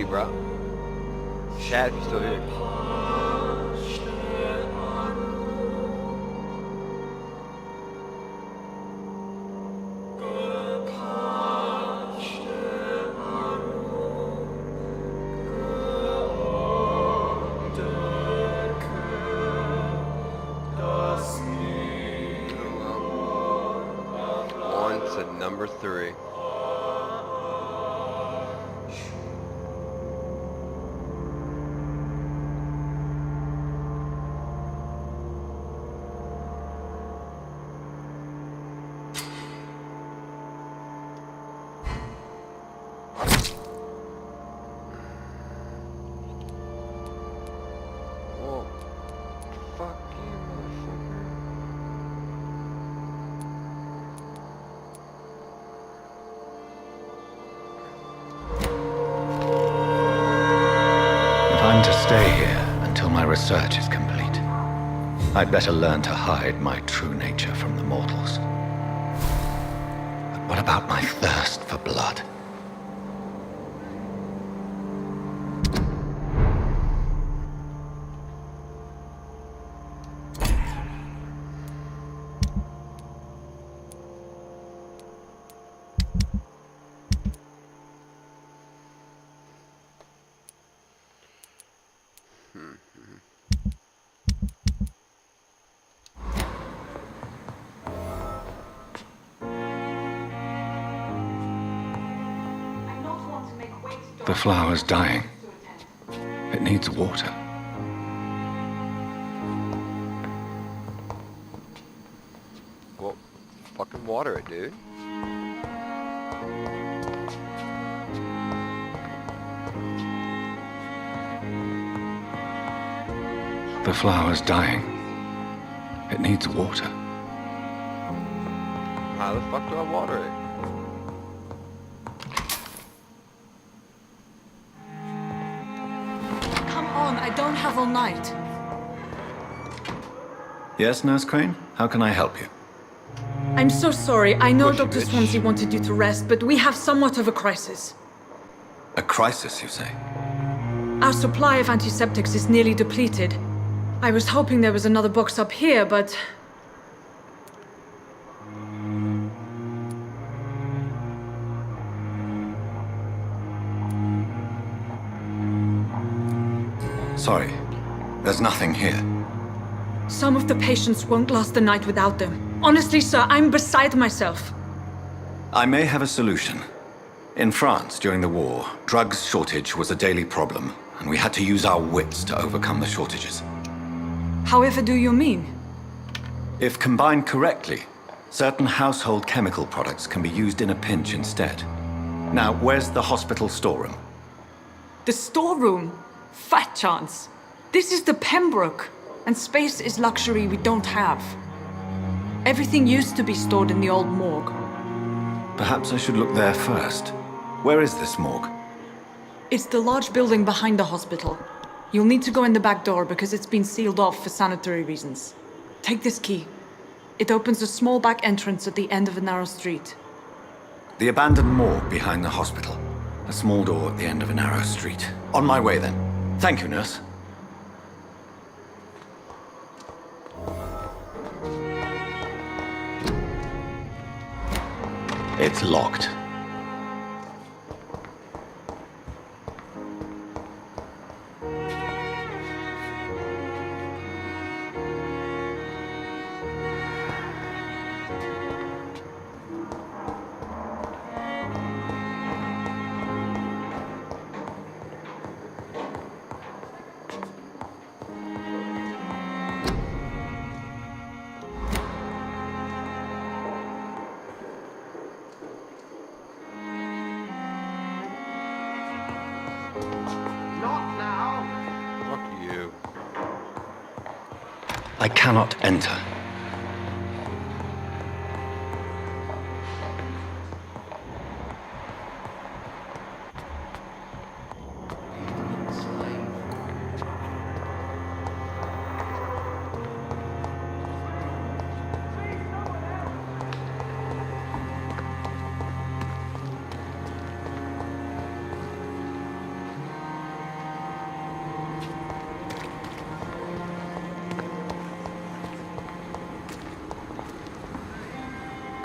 bro. Chat if you're still here. On to number 3. Whoa. Fuck you, motherfucker. If I'm to stay here until my research is complete, I'd better learn to hide my true nature from the mortals. But what about my thirst for blood? The flower's dying. It needs water. Well, fucking water it, dude. The flower's dying. It needs water. How the fuck do I water it? Come on, I don't have all night. Yes, Nurse Crane? How can I help you? I'm so sorry. I know Push, Dr. bitch. Swansea wanted you to rest, but we have somewhat of a crisis. A crisis, you say? Our supply of antiseptics is nearly depleted. I was hoping there was another box up here, but... Sorry. There's nothing here. Some of the patients won't last the night without them. Honestly, sir, I'm beside myself. I may have a solution. In France, during the war, drugs shortage was a daily problem, and we had to use our wits to overcome the shortages. However do you mean? If combined correctly, certain household chemical products can be used in a pinch instead. Now, where's the hospital storeroom? The storeroom? Fat chance. This is the Pembroke, and space is luxury we don't have. Everything used to be stored in the old morgue. Perhaps I should look there first. Where is this morgue? It's the large building behind the hospital. You'll need to go in the back door because it's been sealed off for sanitary reasons. Take this key. It opens a small back entrance at the end of a narrow street. The abandoned morgue behind the hospital. A small door at the end of a narrow street. On my way then. Thank you, nurse. It's locked. Fuck you. I cannot enter.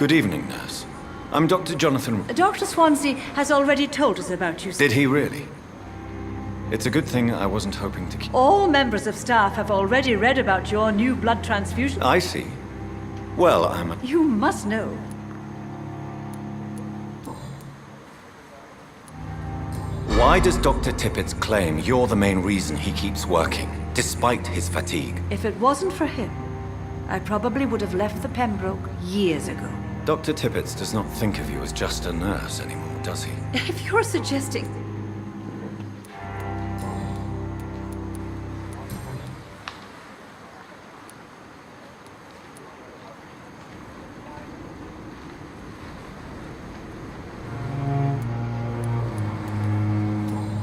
Good evening, nurse. I'm Dr. Jonathan... Dr. Swansea has already told us about you. Did he really? It's a good thing I wasn't hoping to keep... All members of staff have already read about your new blood transfusion. I see. Well, I'm a... You must know. Why does Dr. Tippett's claim you're the main reason he keeps working, despite his fatigue? If it wasn't for him, I probably would have left the Pembroke years ago. Dr. Tippett does not think of you as just a nurse anymore, does he? If you're suggesting...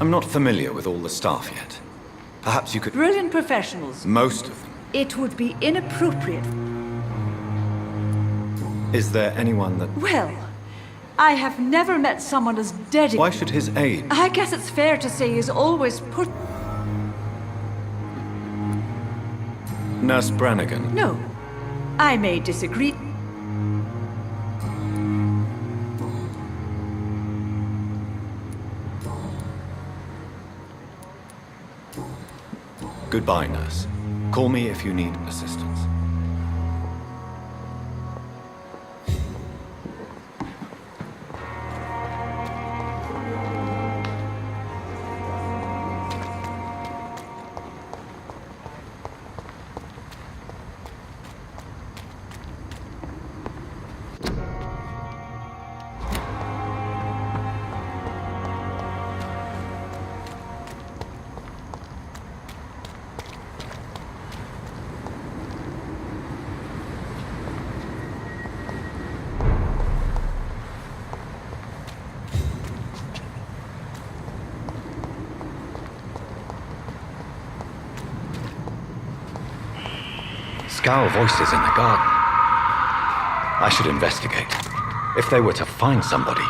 I'm not familiar with all the staff yet. Perhaps you could... Brilliant professionals. Most of them. It would be inappropriate. Is there anyone that... Well, I have never met someone as dedicated. Why should his aide... I guess it's fair to say he's always put... Nurse Brannigan? No, I may disagree. Goodbye, nurse. Call me if you need assistance. Scowl voices in the garden. I should investigate. If they were to find somebody.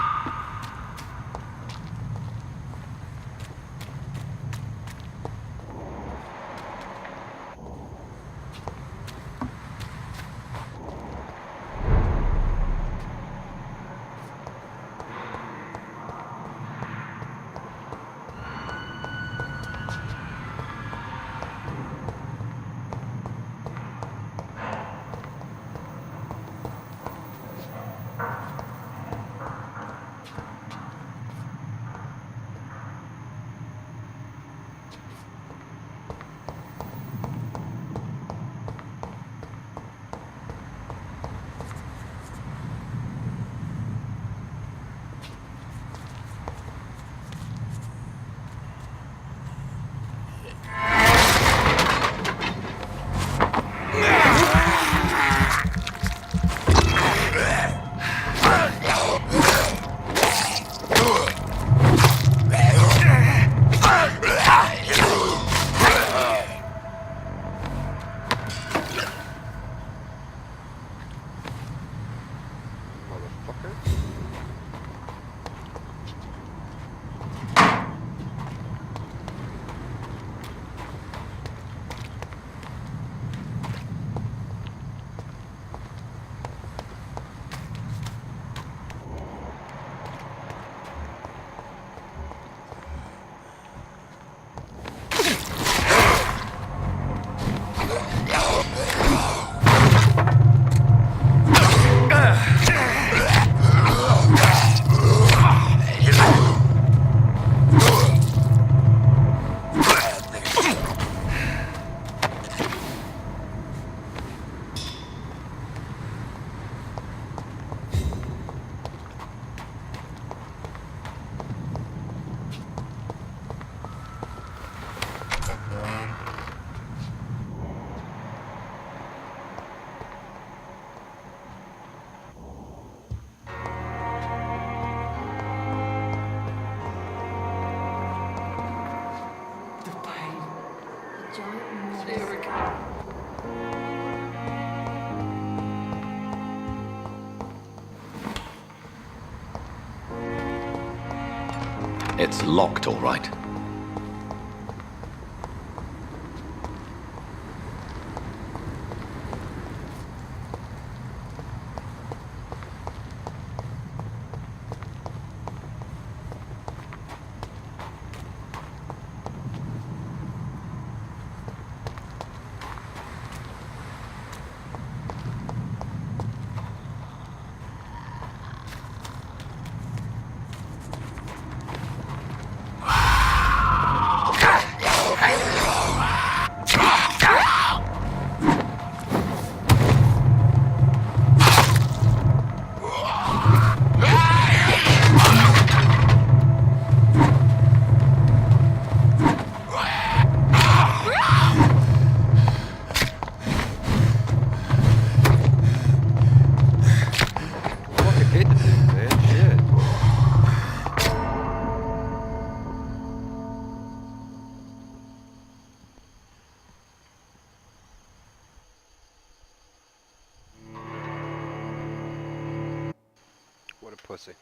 It's locked, all right. pussy.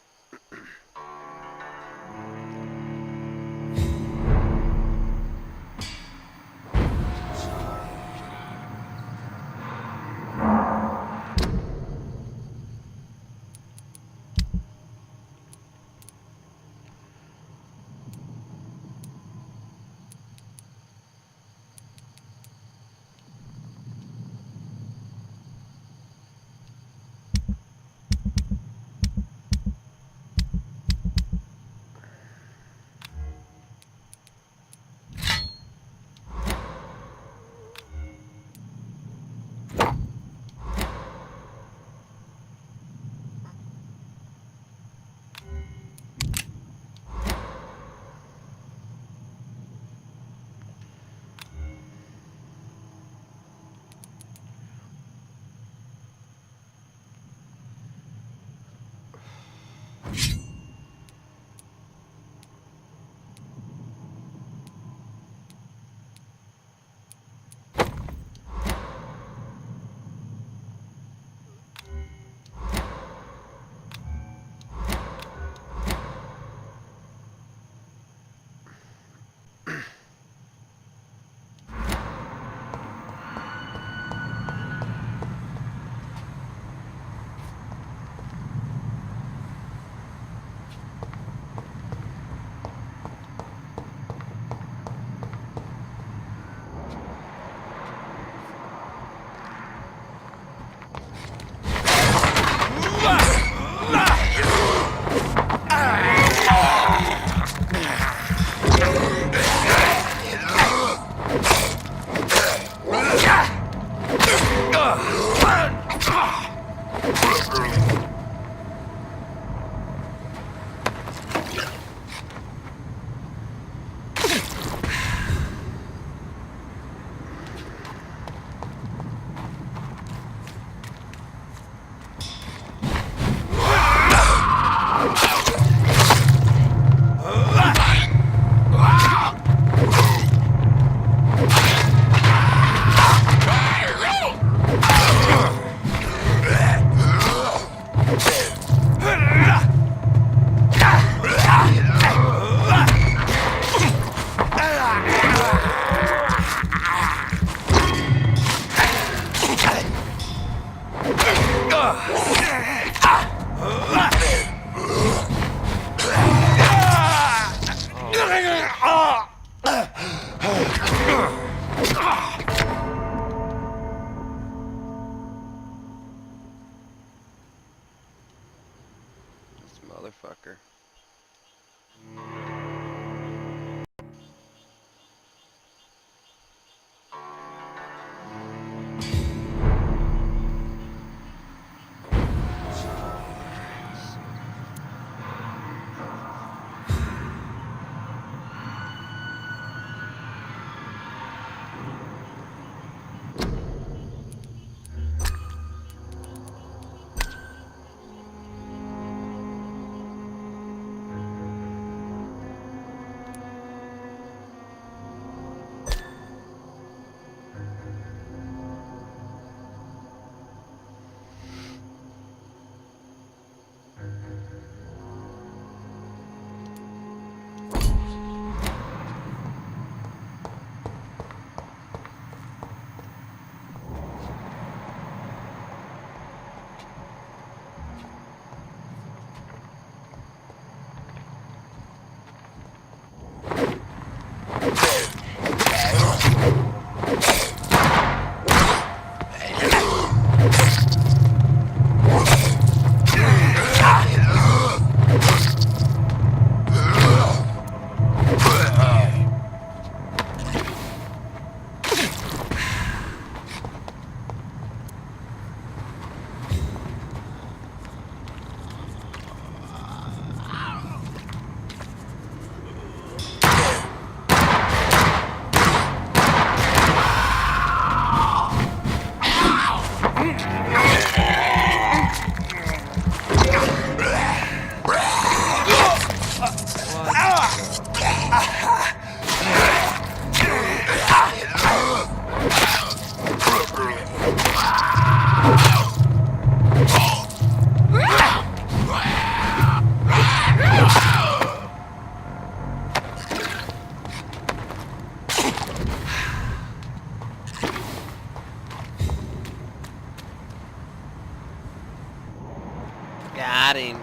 hiding.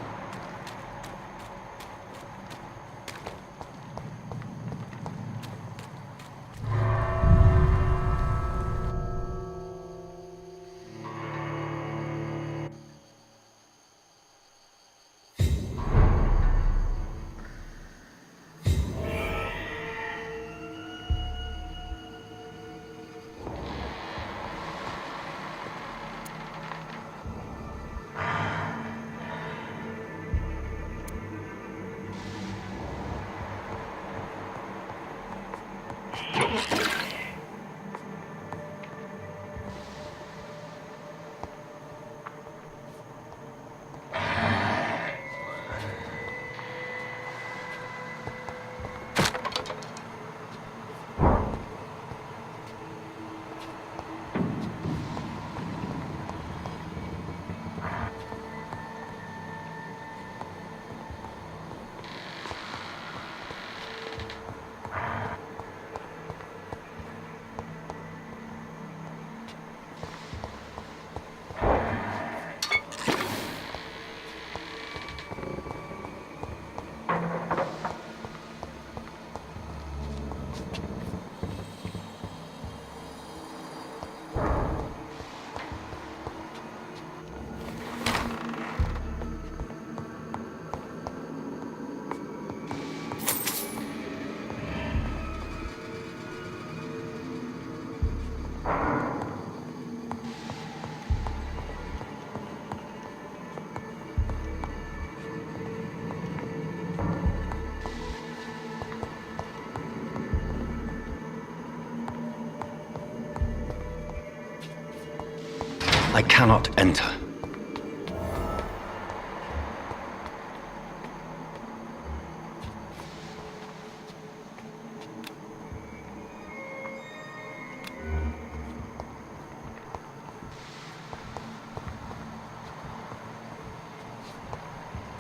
I cannot enter.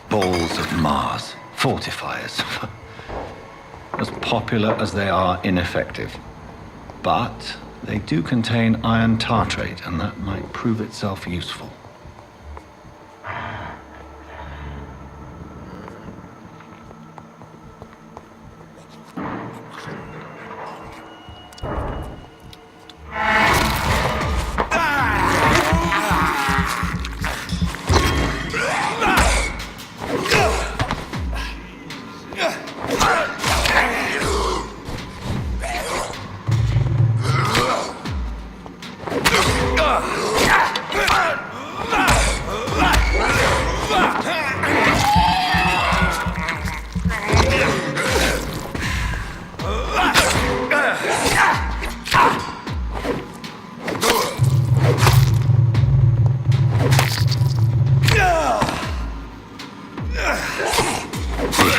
Balls of Mars, fortifiers. As popular as they are ineffective. But they do contain iron tartrate, and that might prove itself useful.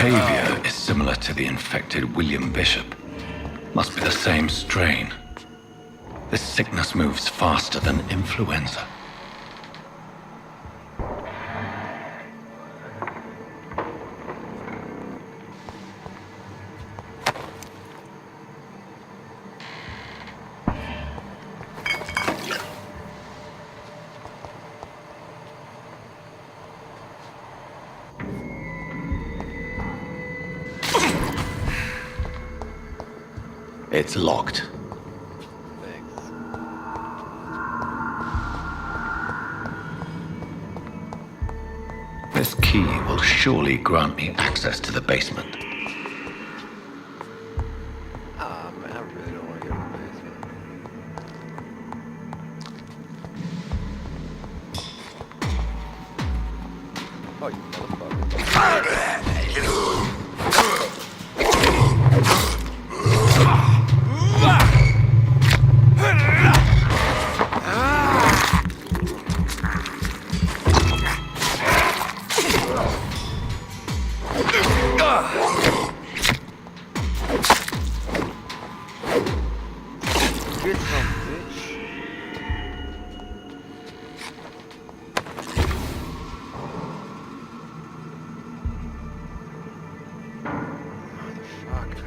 Behavior is similar to the infected William Bishop. Must be the same strain. This sickness moves faster than influenza. It's locked. Thanks. This key will surely grant me access to the basement. Ah, man, I really don't want to go to the basement. Oh, you motherfucker. Get some, bitch. Motherfucker.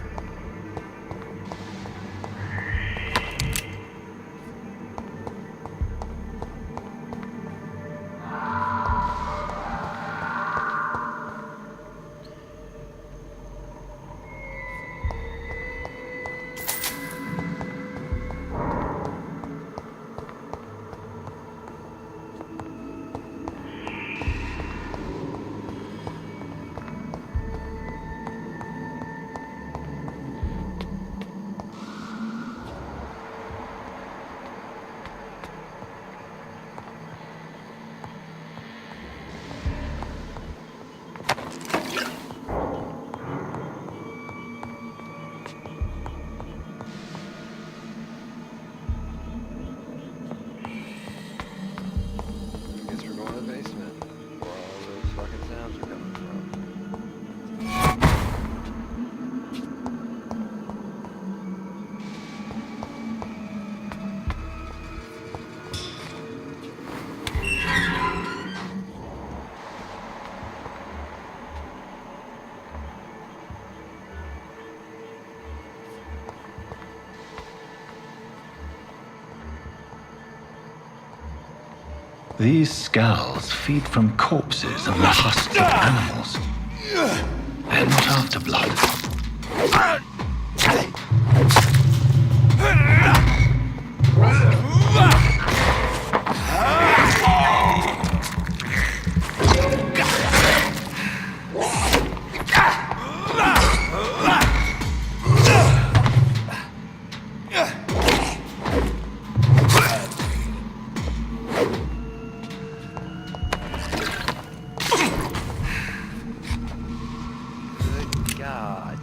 These skulls feed from corpses and the husks of animals. They're not after blood. Good God.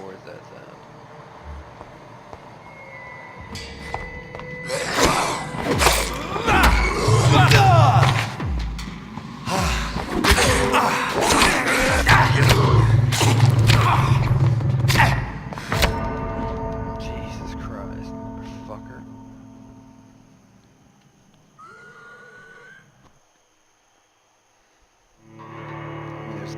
Where's that sound? Jesus Christ, motherfucker. There's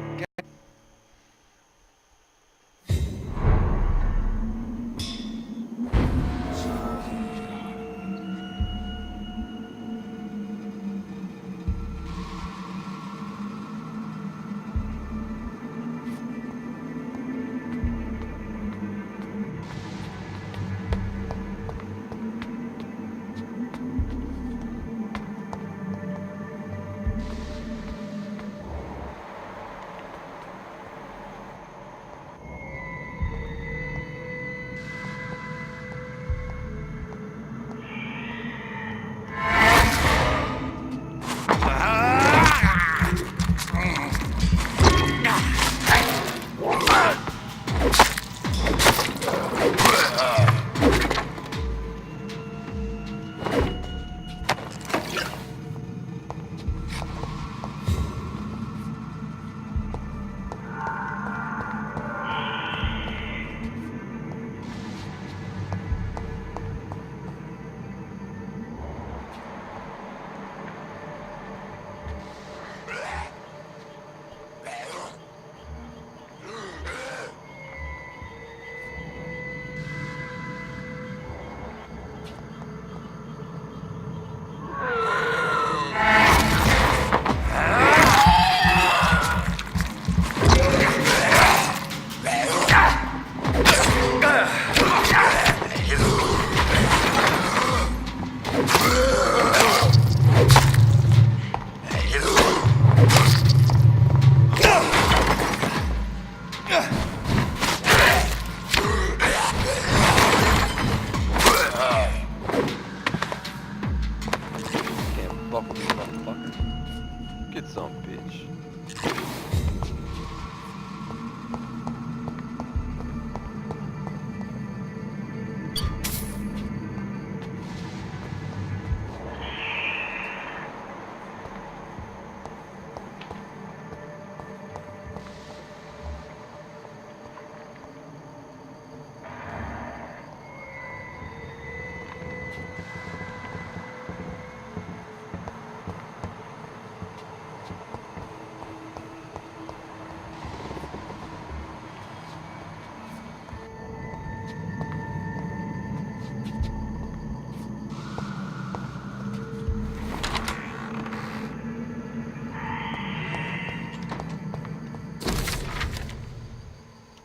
Fuck me, motherfucker. Get some, bitch.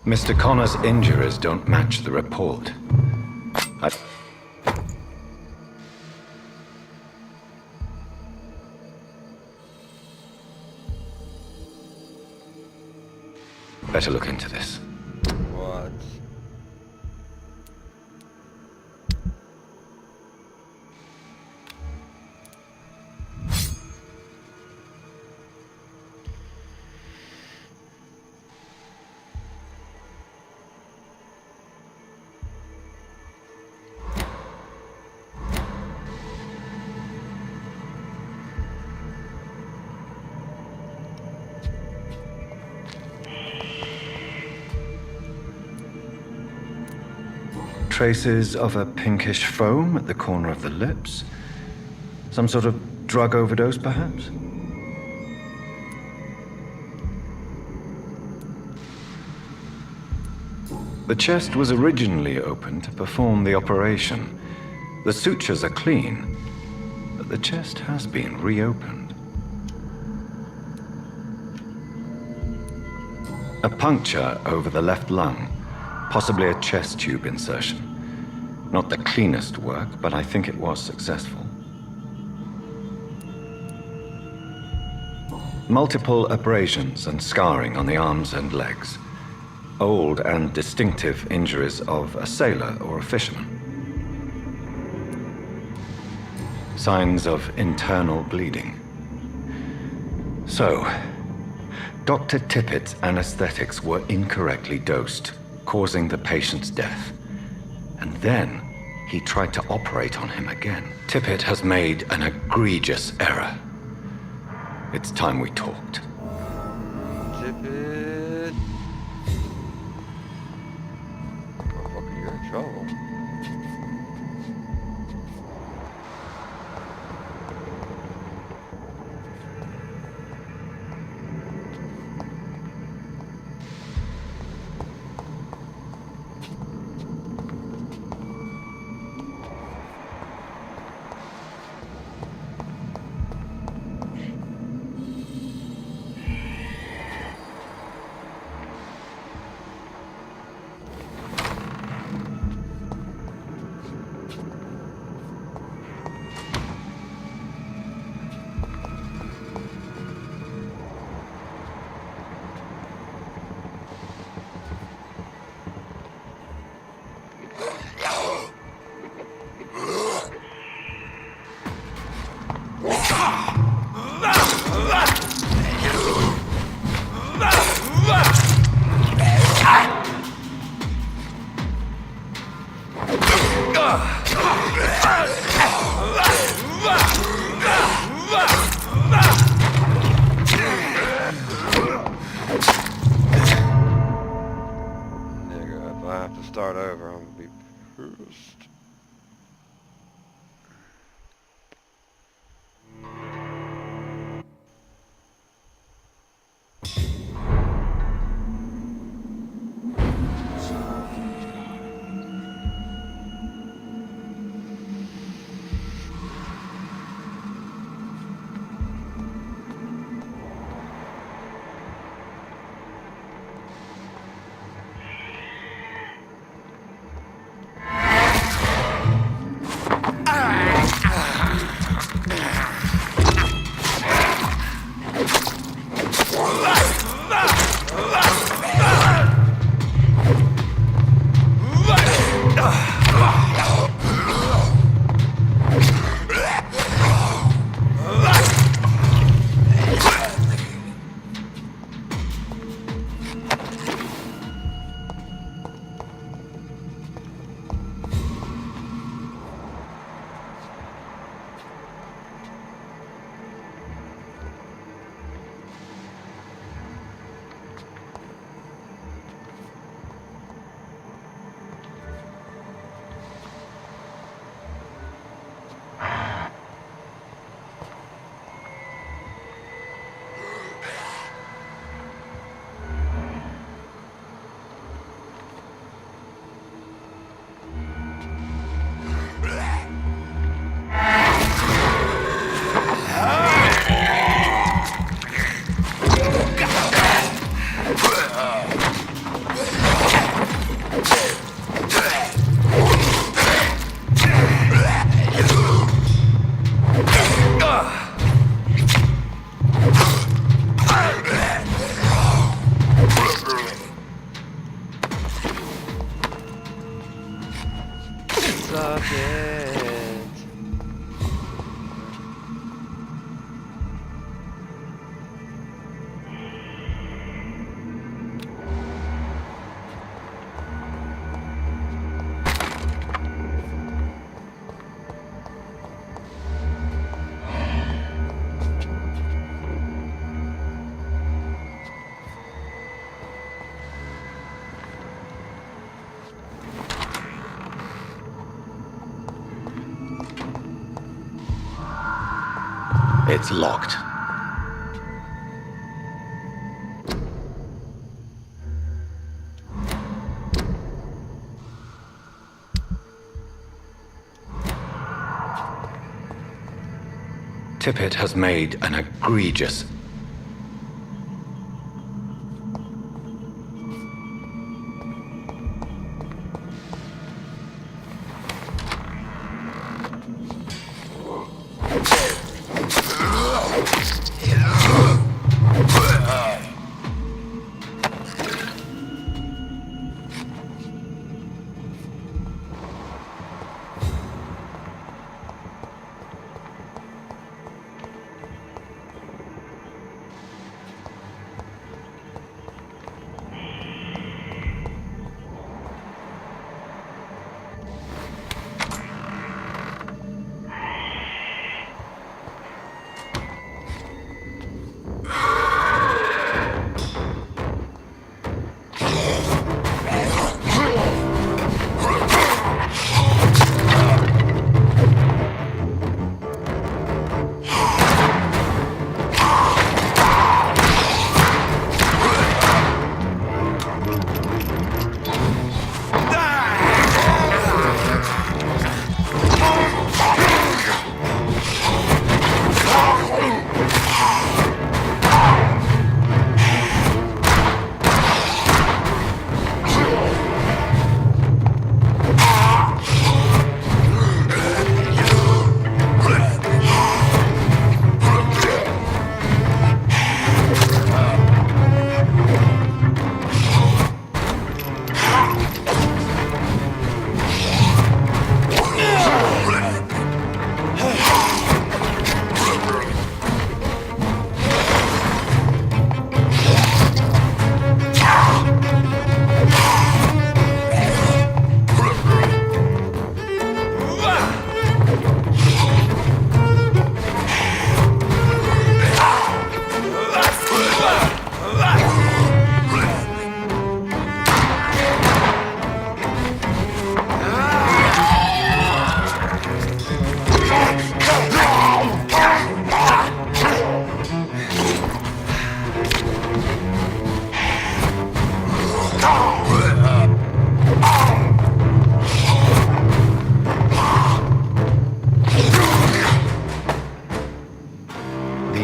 Mr. Connor's injuries don't match the report. Better look into this. What? Traces of a pinkish foam at the corner of the lips. Some sort of drug overdose, perhaps? The chest was originally opened to perform the operation. The sutures are clean, but the chest has been reopened. A puncture over the left lung, possibly a chest tube insertion. Not the cleanest work, but I think it was successful. Multiple abrasions and scarring on the arms and legs. Old and distinctive injuries of a sailor or a fisherman. Signs of internal bleeding. So, Dr. Tippett's anesthetics were incorrectly dosed, causing the patient's death. And then he tried to operate on him again. Tippett has made an egregious error. It's time we talked. Tippett. Motherfucker, you're in trouble. Start over, I'm gonna be pissed. Suck it. It's locked. Tippett has made an egregious...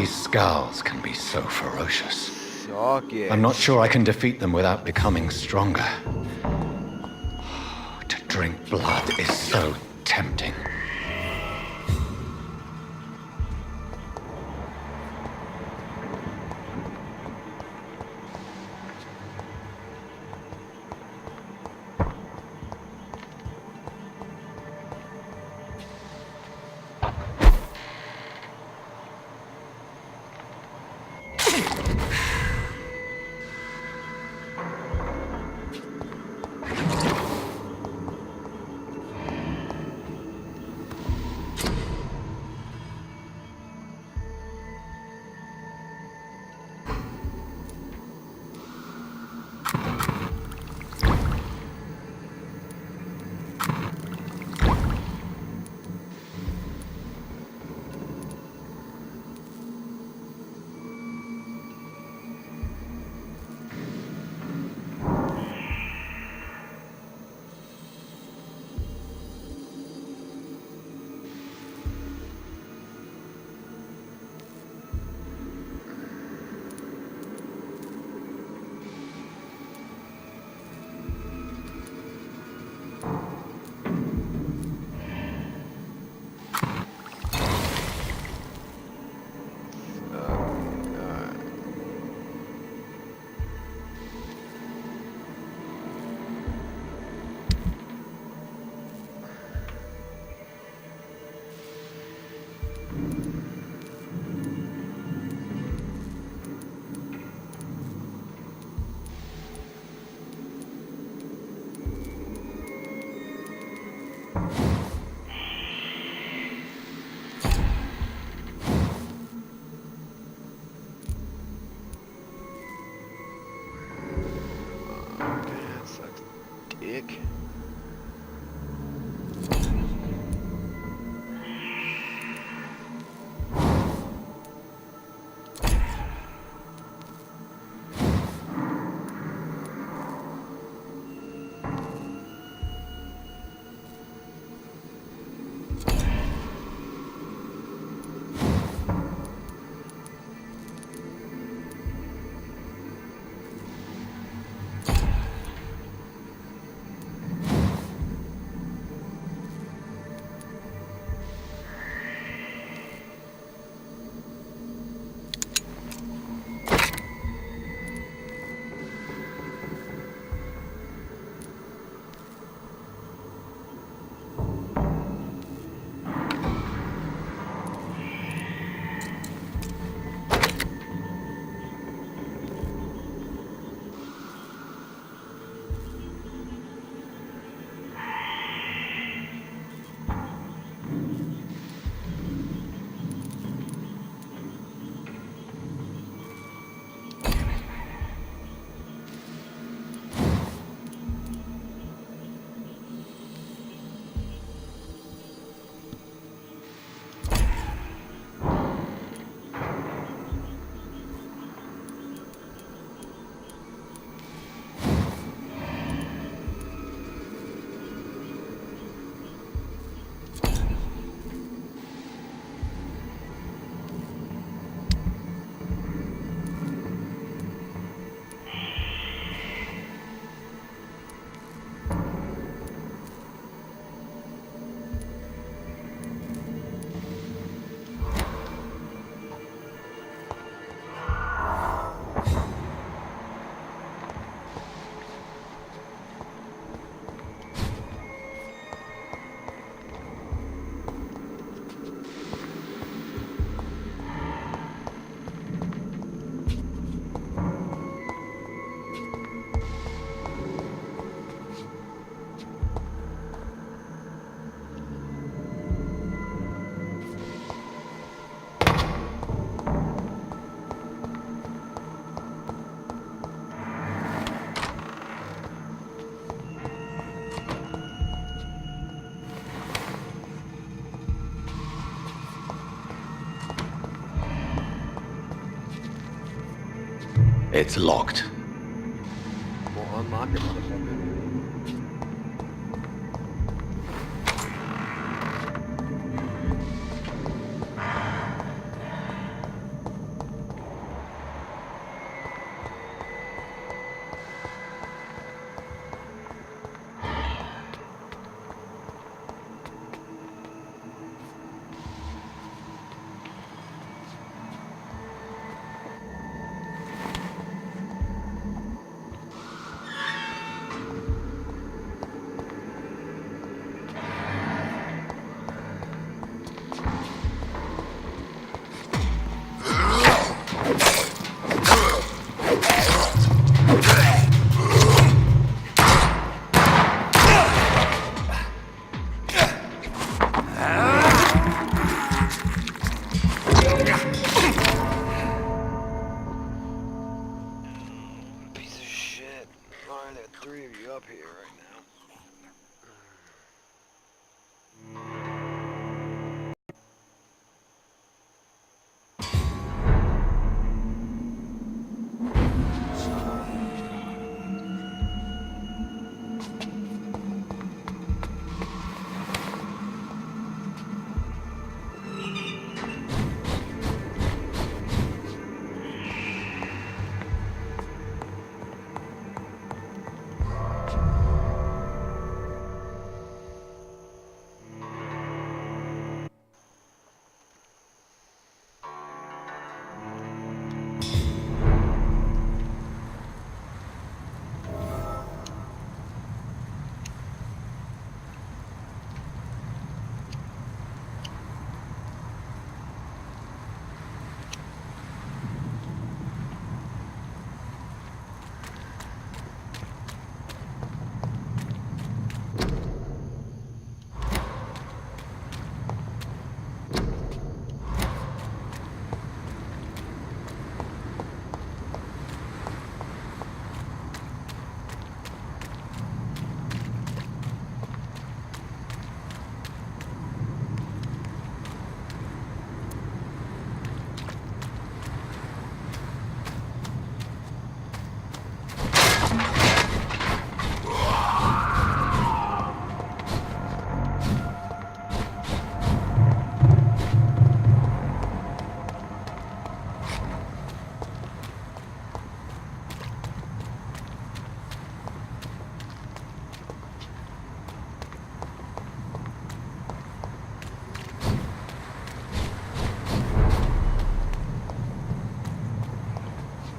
Scowls can be so ferocious. Shocking. I'm not sure I can defeat them without becoming stronger. To drink blood is so tempting. It's locked. Well, unlock it, motherfucker. Piece of shit. Why are there three of you up here right now?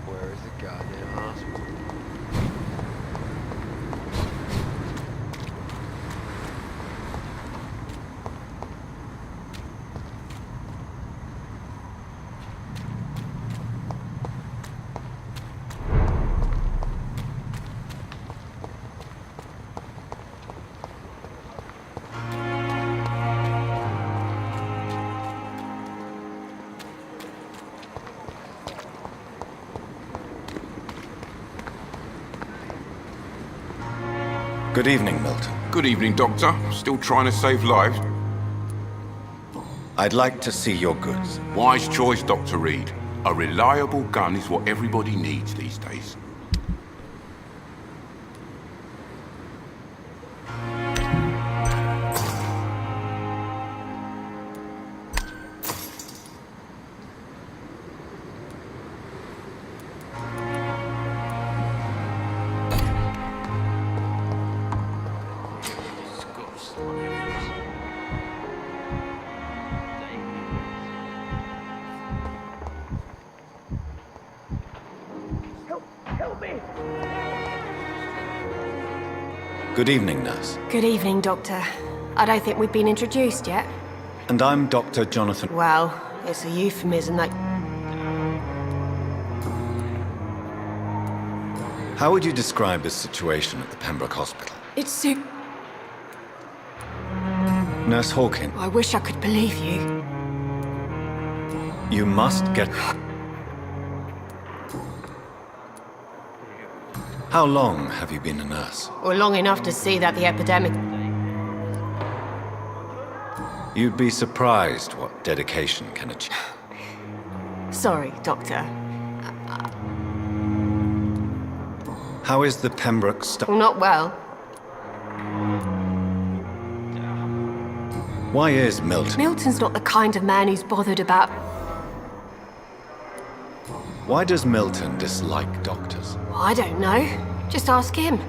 Where is the goddamn hospital? Good evening, Milton. Good evening, Doctor. Still trying to save lives? I'd like to see your goods. Wise choice, Dr. Reid. A reliable gun is what everybody needs these days. Good evening, nurse. Good evening, Doctor. I don't think we've been introduced yet. And I'm Dr. Jonathan. Well, it's a euphemism that... How would you describe the situation at the Pembroke Hospital? It's so... Nurse Hawking, I wish I could believe you. you must get... How long have you been a nurse? Or long enough to see that the epidemic... You'd be surprised what dedication can achieve. Sorry, Doctor. How is the Pembroke stuff? Well, not well. Why is Milton? Milton's not the kind of man who's bothered about... Why does Milton dislike doctors? I don't know. Just ask him.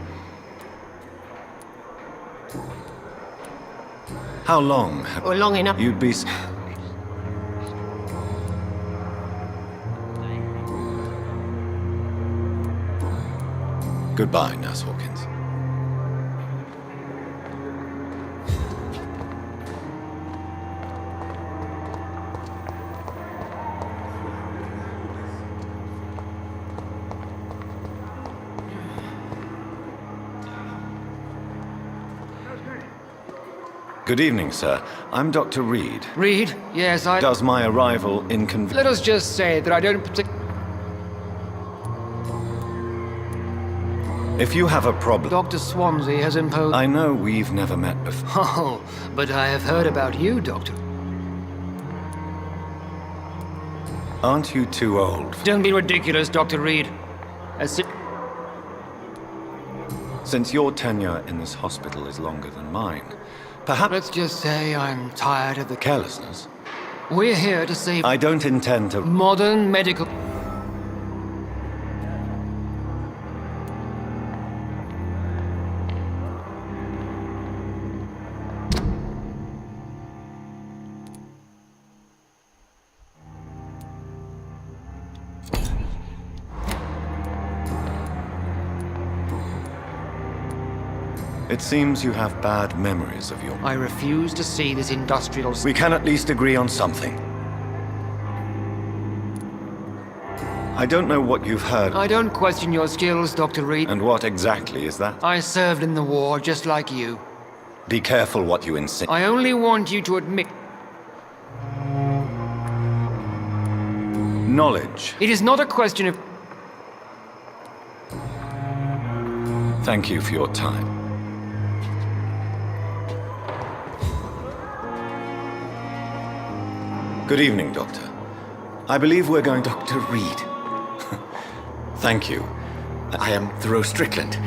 How long have Or long enough. you'd be... Goodbye, Nurse Hawkins. Good evening, sir. I'm Dr. Reid. Reid? Yes, Does my arrival inconvenience... Let us just say that I don't If you have a problem... Dr. Swansea has imposed... I know we've never met before. Oh, but I have heard about you, Doctor. Aren't you too old? Don't be ridiculous, Dr. Reid. Since your tenure in this hospital is longer than mine, perhaps... Let's just say I'm tired of the... Carelessness. We're here to save... I don't intend to... modern medical... It seems you have bad memories of your... I refuse to see this industrial... We can at least agree on something. I don't know what you've heard. I don't question your skills, Dr. Reid. And what exactly is that? I served in the war, just like you. Be careful what you insist. I only want you to admit... Knowledge. It is not a question of... Thank you for your time. Good evening, Doctor. I believe we're going to... Dr. Reid. Thank you. I am Thoreau Strickland.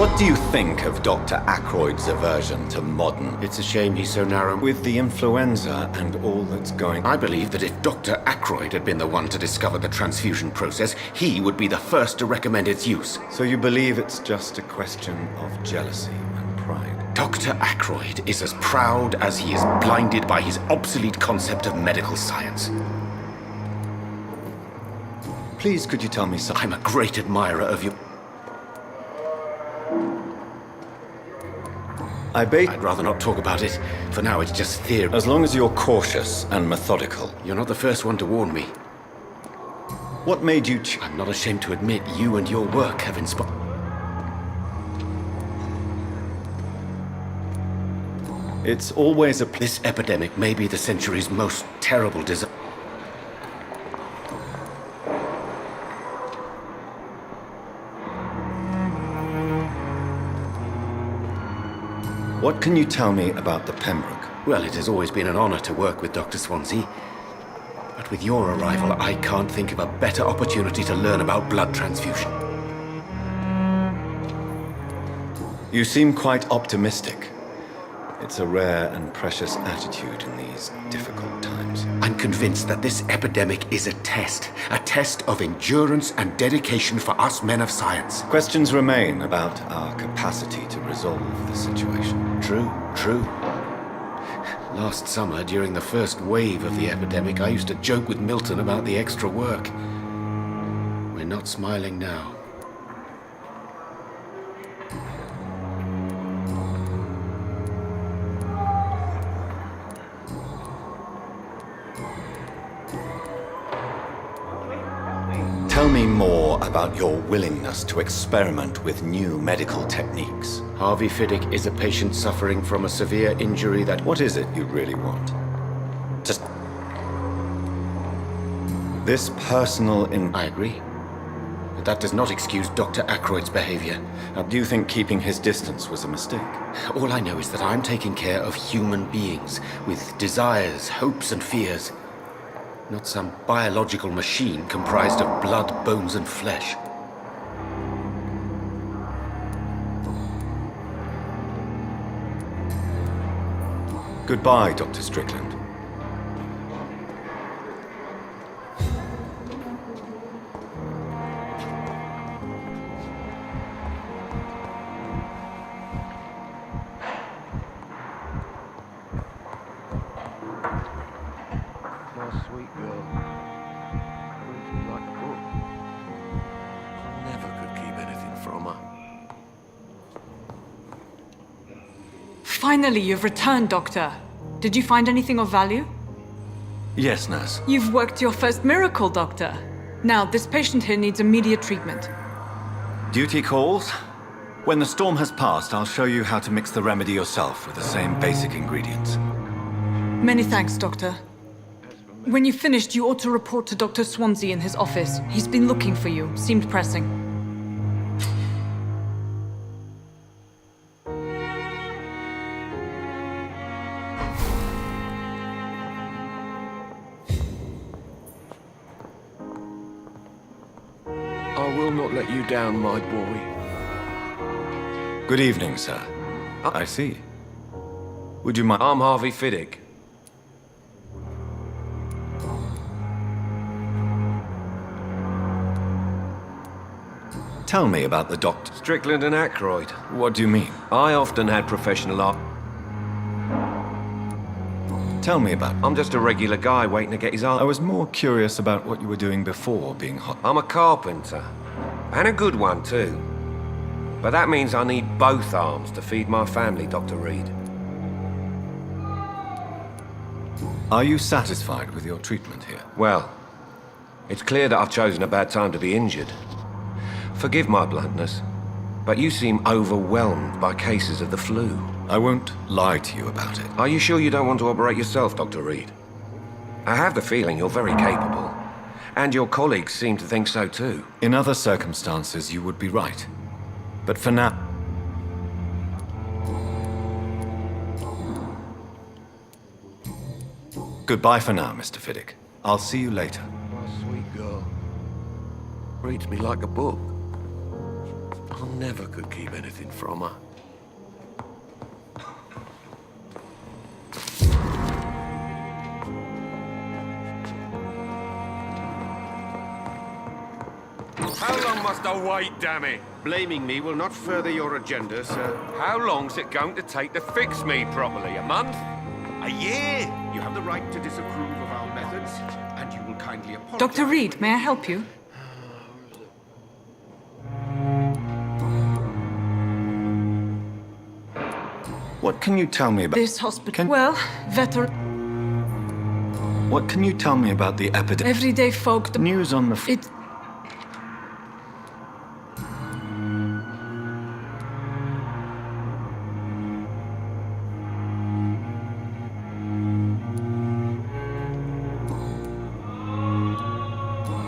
What do you think of Dr. Ackroyd's aversion to modern... It's a shame he's so narrow. With the influenza and all that's going... I believe that if Dr. Ackroyd had been the one to discover the transfusion process, he would be the first to recommend its use. So you believe it's just a question of jealousy and pride? Dr. Ackroyd is as proud as he is blinded by his obsolete concept of medical science. Please, could you tell me something? I'm a great admirer of you. I'd rather not talk about it. For now, it's just theory. As long as you're cautious and methodical. You're not the first one to warn me. What made you I'm not ashamed to admit you and your work have inspired... It's always a... This epidemic may be the century's most terrible disaster. What can you tell me about the Pembroke? Well, it has always been an honor to work with Dr. Swansea. But with your arrival, I can't think of a better opportunity to learn about blood transfusion. You seem quite optimistic. It's a rare and precious attitude in these difficult times. I'm convinced that this epidemic is a test of endurance and dedication for us men of science. Questions remain about our capacity to resolve the situation. True. Last summer, during the first wave of the epidemic, I used to joke with Milton about the extra work. We're not smiling now. Tell me more about your willingness to experiment with new medical techniques. Harvey Fiddick is a patient suffering from a severe injury that... What is it you really want? Just... This personal I agree. but that does not excuse Dr. Ackroyd's behavior. Do you think keeping his distance was a mistake? All I know is that I'm taking care of human beings with desires, hopes, and fears. Not some biological machine comprised of blood, bones, and flesh. Goodbye, Dr. Strickland. My sweet girl. Reads me like a book. Never could keep anything from her. Finally, you've returned, Doctor. Did you find anything of value? Yes, nurse. You've worked your first miracle, Doctor. Now, this patient here needs immediate treatment. Duty calls. When the storm has passed, I'll show you how to mix the remedy yourself with the same basic ingredients. Many thanks, Doctor. When you've finished, you ought to report to Dr. Swansea in his office. He's been looking for you. Seemed pressing. I will not let you down, my boy. Good evening, sir. I see. Would you mind? I'm Harvey Fiddick. Tell me about the doctor. Strickland and Ackroyd. What do you mean? I often had professional art. Tell me about it. I'm just a regular guy waiting to get his I arm. was more curious about what you were doing before being hot. I'm a carpenter. And a good one, too. But that means I need both arms to feed my family, Dr. Reid. Are you satisfied with your treatment here? Well, it's clear that I've chosen a bad time to be injured. Forgive my bluntness, but you seem overwhelmed by cases of the flu. I won't lie to you about it. Are you sure you don't want to operate yourself, Dr. Reid? I have the feeling you're very capable. And your colleagues seem to think so too. In other circumstances, you would be right. But for now... Goodbye for now, Mr. Fiddick. I'll see you later. My sweet girl. Reads me like a book. I never could keep anything from her. How long must I wait, damn it? Blaming me will not further your agenda, sir. How long's it going to take to fix me properly? A month? A year? You have the right to disapprove of our methods, and you will kindly apologize. Dr. Reid, may I help you? What can you tell me about... This hospital... Well, veteran... What can you tell me about the epidemic? Everyday folk... News on the... It...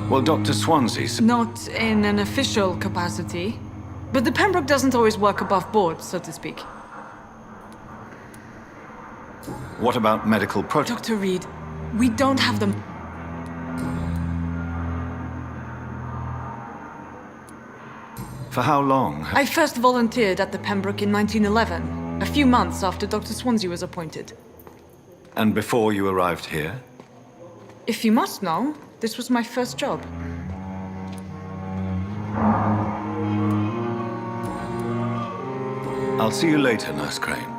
Well, Dr. Swansea's... Not in an official capacity. But the Pembroke doesn't always work above board, so to speak. What about medical projects? Dr. Reid, we don't have them. For how long? I first volunteered at the Pembroke in 1911, a few months after Dr. Swansea was appointed. And before you arrived here? If you must know, this was my first job. I'll see you later, Nurse Crane.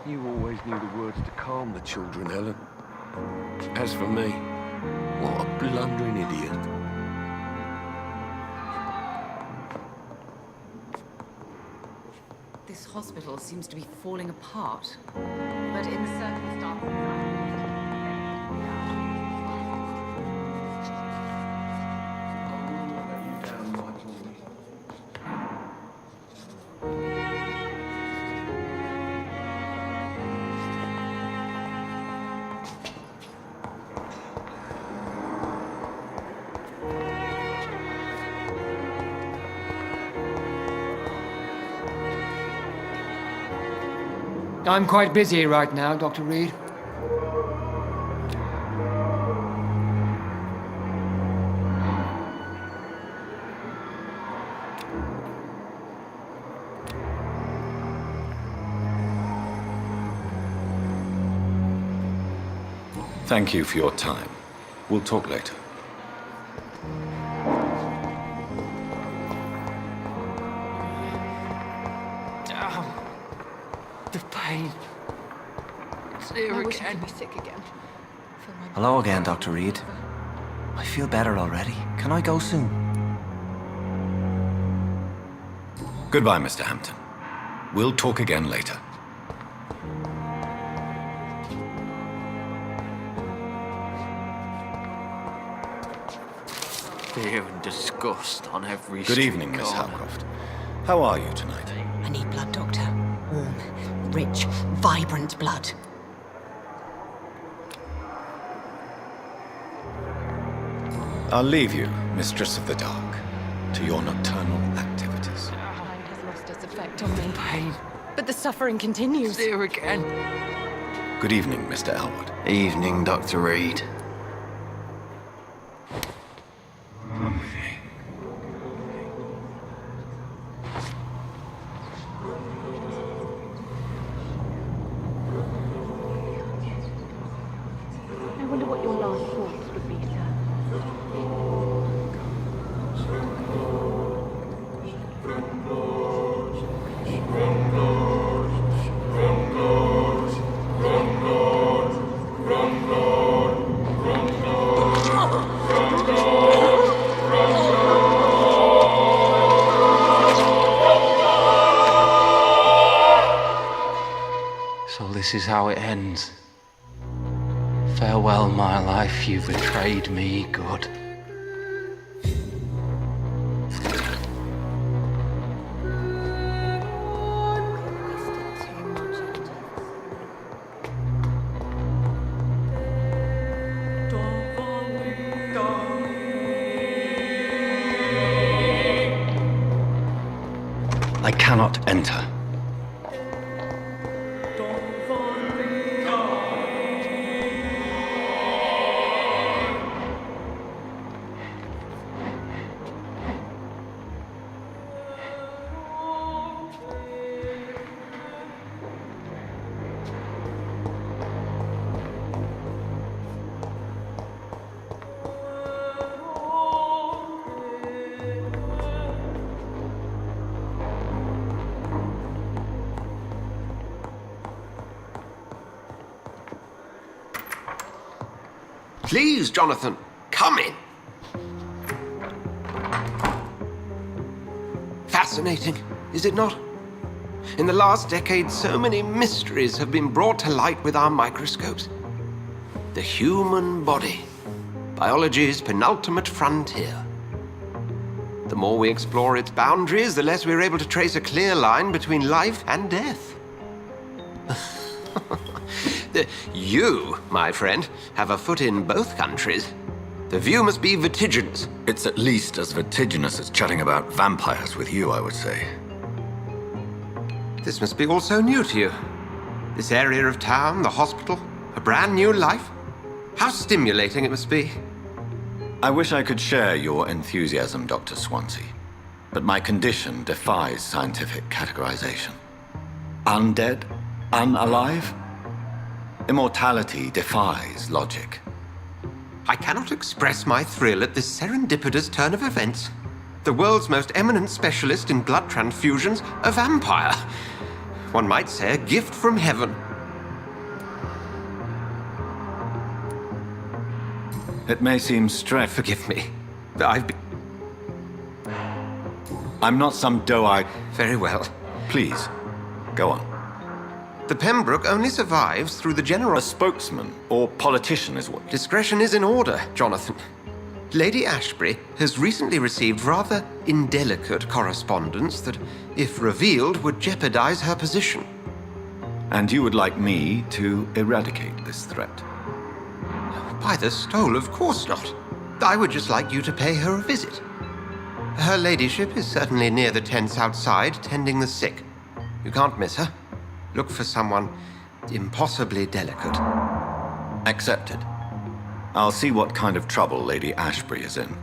You always knew the words to calm the children, Helen. As for me, what a blundering idiot. This hospital seems to be falling apart. But in the circumstances... I'm quite busy right now, Dr. Reid. Thank you for your time. We'll talk later. The pain. It's here again. sick again. Hello again, Dr. Reid. I feel better already. Can I go soon? Goodbye, Mr. Hampton. We'll talk again later. Fear and disgust on every Good street evening, Miss corner. Howcroft. How are you tonight? I need blood, Doctor. Warm, rich, vibrant blood. I'll leave you, Mistress of the Dark, to your nocturnal activities. Mind has lost its effect on me. Pain. But the suffering continues. It's here again. Good evening, Mr. Elwood. Evening, Dr. Reid. I wonder what your last thoughts would be, sir. So this is how it ends. Farewell, my life, you betrayed me, good. I cannot enter. Please, Jonathan, come in. Fascinating, is it not? In the last decade, so many mysteries have been brought to light with our microscopes. The human body, biology's penultimate frontier. The more we explore its boundaries, the less we're able to trace a clear line between life and death. You, my friend, have a foot in both countries. The view must be vertiginous. It's at least as vertiginous as chatting about vampires with you, I would say. This must be all so new to you. This area of town, the hospital, a brand new life. How stimulating it must be. I wish I could share your enthusiasm, Dr. Swansea, but my condition defies scientific categorization. Undead? Unalive? Immortality defies logic. I cannot express my thrill at this serendipitous turn of events. The world's most eminent specialist in blood transfusions, a vampire. One might say a gift from heaven. It may seem strange. Forgive me. I'm not some doe-eyed... Very well. Please, go on. The Pembroke only survives through the general... A spokesman or politician is what... Discretion is in order, Jonathan. Lady Ashbury has recently received rather indelicate correspondence that, if revealed, would jeopardize her position. And you would like me to eradicate this threat? By the stole, of course not. I would just like you to pay her a visit. Her ladyship is certainly near the tents outside, tending the sick. You can't miss her. Look for someone impossibly delicate. Accepted. I'll see what kind of trouble Lady Ashbury is in.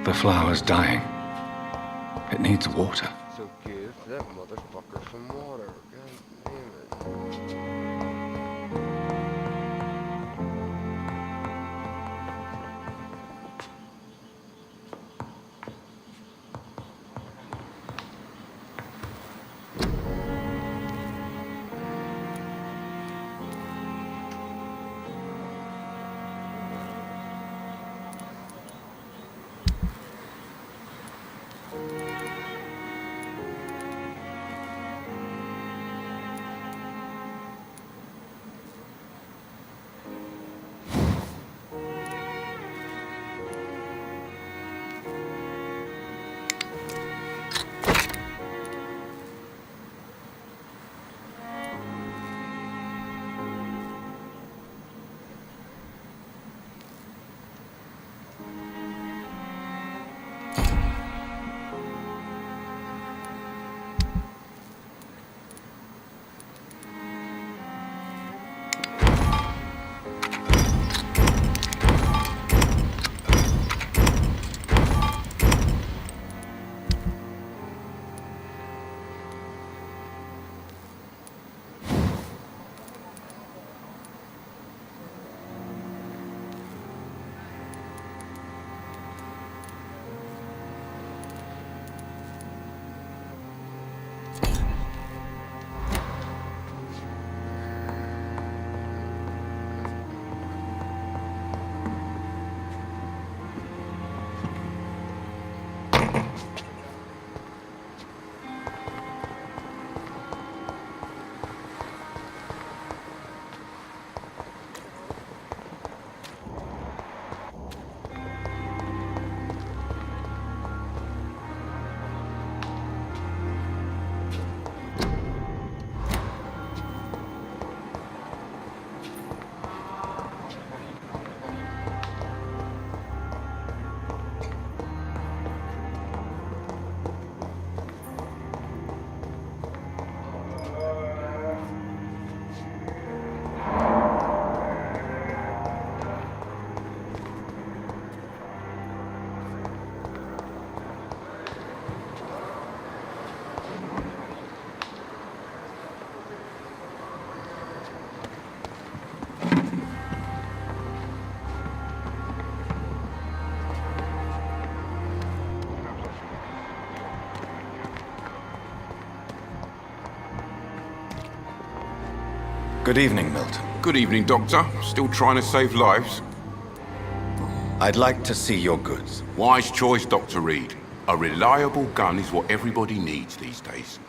The flower's dying. It needs water. So give that motherfucker some water. God damn it. Good evening, Milton. Good evening, Doctor. Still trying to save lives? I'd like to see your goods. Wise choice, Dr. Reid. A reliable gun is what everybody needs these days.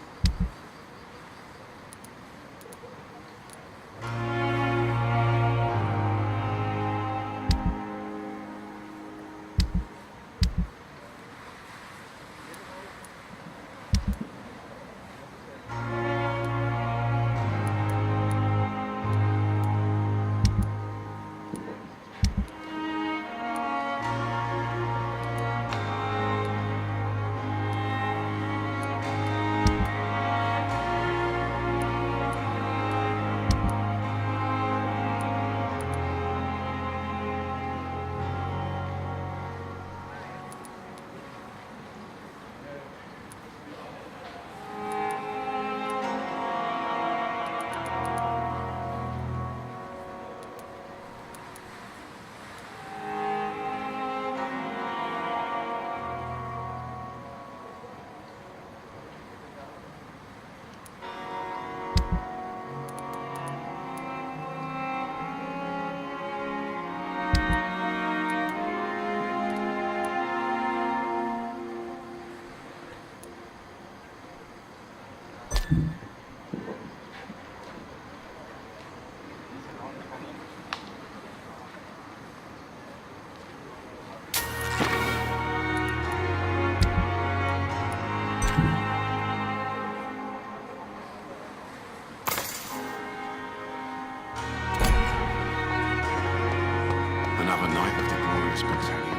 Another night of the glorious battalion.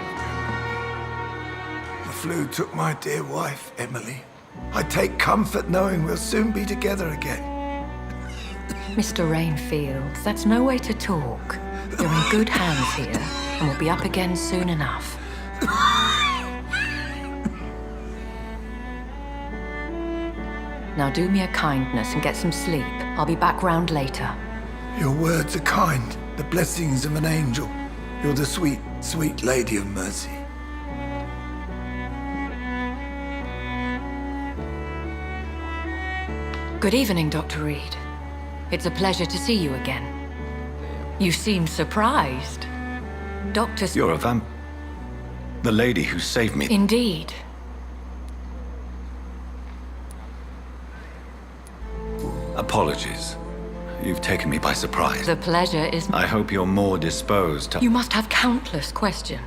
The flu took my dear wife, Emily. I take comfort knowing we'll soon be together again. Mr. Rainfield, that's no way to talk. You're in good hands here, and we'll be up again soon enough. Now do me a kindness and get some sleep. I'll be back round later. Your words are kind, the blessings of an angel. You're the sweet, sweet Lady of Mercy. Good evening, Dr. Reid. It's a pleasure to see you again. You seem surprised. Doctor... You're a vamp... The lady who saved me. Indeed. Apologies. You've taken me by surprise. The pleasure is... I hope you're more disposed to... You must have countless questions.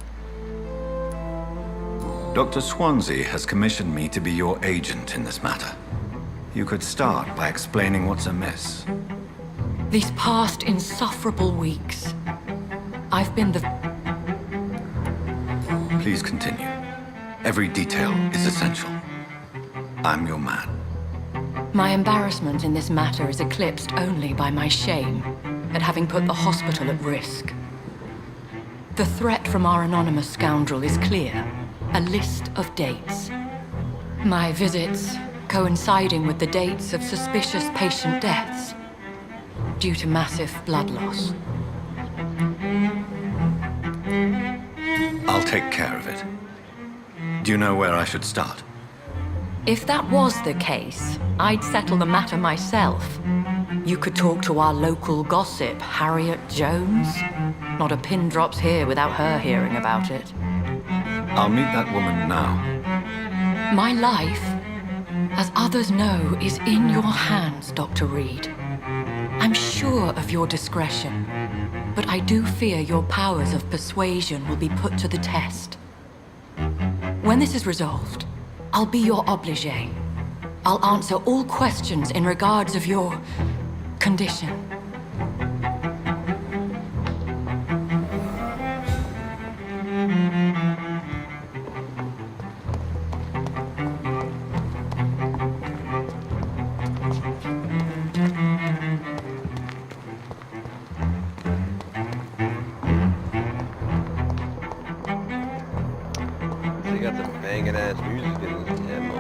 Dr. Swansea has commissioned me to be your agent in this matter. You could start by explaining what's amiss. These past insufferable weeks, I've been the... Please continue. Every detail is essential. I'm your man. My embarrassment in this matter is eclipsed only by my shame at having put the hospital at risk. The threat from our anonymous scoundrel is clear. A list of dates. My visits coinciding with the dates of suspicious patient deaths due to massive blood loss. I'll take care of it. Do you know where I should start? If that was the case, I'd settle the matter myself. You could talk to our local gossip, Harriet Jones. Not a pin drops here without her hearing about it. I'll meet that woman now. My life, as others know, is in your hands, Dr. Reid. I'm sure of your discretion, but I do fear your powers of persuasion will be put to the test. When this is resolved, I'll be your obligé. I'll answer all questions in regards of your condition. They got the banging ass music in this demo.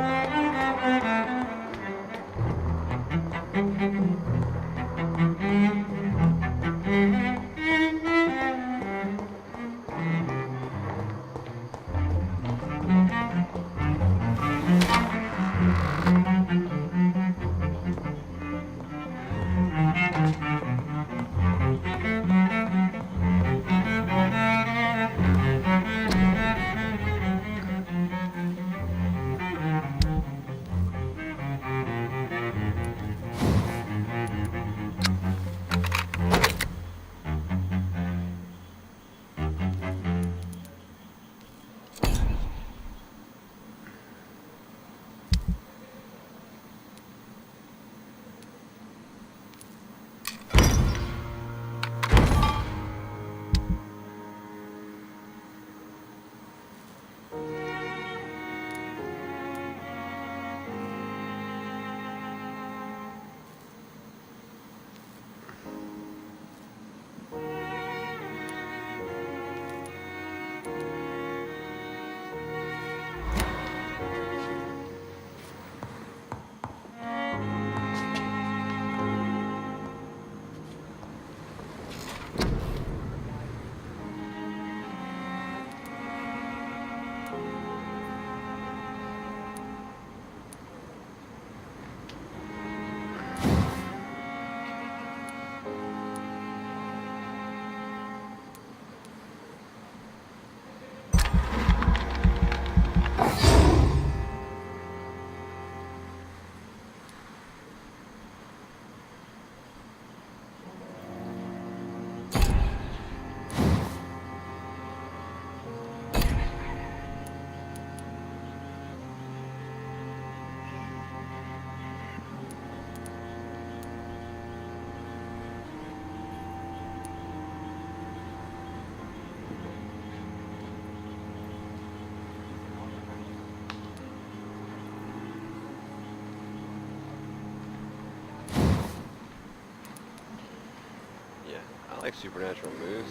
like supernatural moves.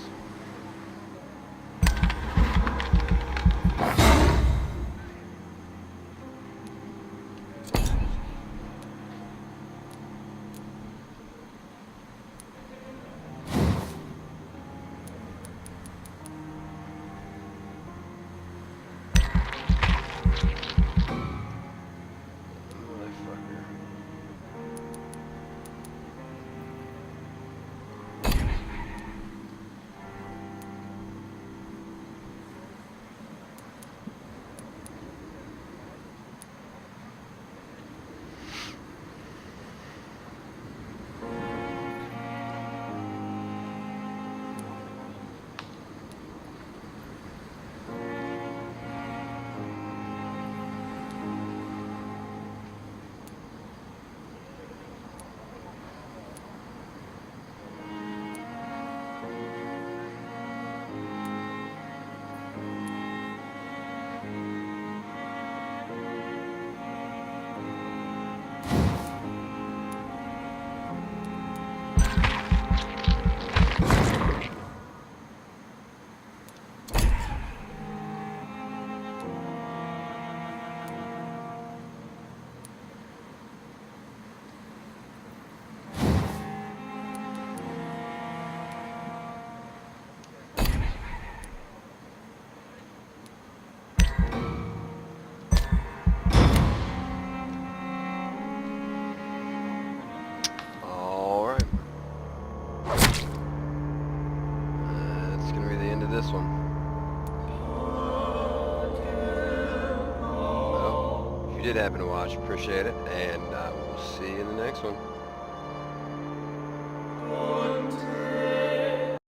This one. Well, if you did happen to watch, appreciate it, and I will see you in the next one.